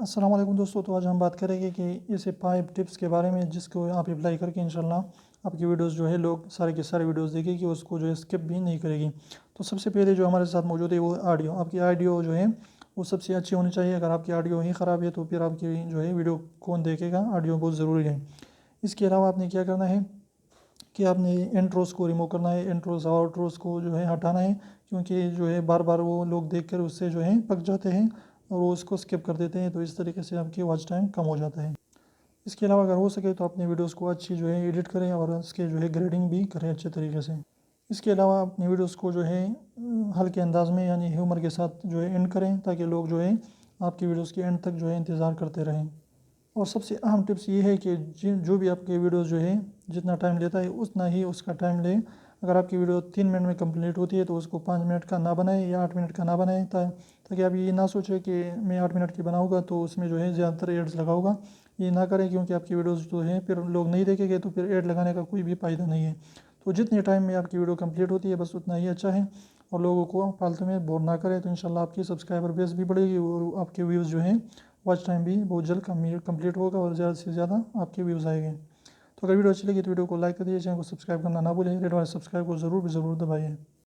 अस्सलाम वालेकुम दोस्तों। तो आज हम बात करेंगे कि ऐसे 5 टिप्स के बारे में जिसको आप अप्लाई करके इंशाल्लाह आपकी वीडियोस जो है लोग सारे के सारे वीडियोस देखेंगे, उसको जो है स्किप भी नहीं करेगी। तो सबसे पहले जो हमारे साथ मौजूद है वो ऑडियो। आपकी ऑडियो जो है वो सबसे अच्छी होनी चाहिए। अगर आपकी ऑडियो ही ख़राब है तो फिर आपकी जो है वीडियो कौन देखेगा। ऑडियो बहुत ज़रूरी है। इसके अलावा आपने क्या करना है कि आपने इंट्रोस को रिमूव करना है। इंट्रोस और आउट्रोस को जो है हटाना है, क्योंकि जो है बार बार वो लोग देखकर उससे जो है पक जाते हैं और वो उसको स्किप कर देते हैं। तो इस तरीके से आपकी वॉच टाइम कम हो जाता है। इसके अलावा अगर हो सके तो अपने वीडियोस को अच्छी जो है एडिट करें और उसके जो है ग्रेडिंग भी करें अच्छे तरीके से। इसके अलावा अपनी वीडियोस को जो है हल्के अंदाज में यानी ह्यूमर के साथ जो है एंड करें, ताकि लोग जो है आपकी वीडियोस के एंड तक जो है इंतज़ार करते रहें। और सबसे अहम टिप्स ये है कि जो भी आपके वीडियोस जो है जितना टाइम लेता है उतना ही उसका टाइम लें। अगर आपकी वीडियो 3 मिनट में कंप्लीट होती है तो उसको 5 मिनट का ना बनाएं या 8 मिनट का ना बनाएं, ताकि आप ये ना सोचें कि मैं 8 मिनट की बनाऊंगा तो उसमें जो है ज़्यादातर एड्स लगाऊंगा। ये ना करें, क्योंकि आपकी वीडियोस जो है फिर लोग नहीं देखेंगे तो फिर एड लगाने का कोई भी फ़ायदा नहीं है। तो जितने टाइम में आपकी वीडियो कंप्लीट होती है बस उतना ही अच्छा है, और लोगों को फालतू में बोर ना करें। तो इंशाल्लाह आपकी सब्सक्राइबर बेस भी बढ़ेगी और आपके व्यूज़ जो हैं वॉच टाइम भी बहुत जल्द कंप्लीट होगा और ज़्यादा से ज़्यादा आपके व्यूज़ आएंगे। तो अगर वीडियो अच्छी लगी तो वीडियो को लाइक कर दीजिए, चैनल को सब्सक्राइब करना ना भूलें, रेड वाले सब्सक्राइब को ज़रूर दबाइए।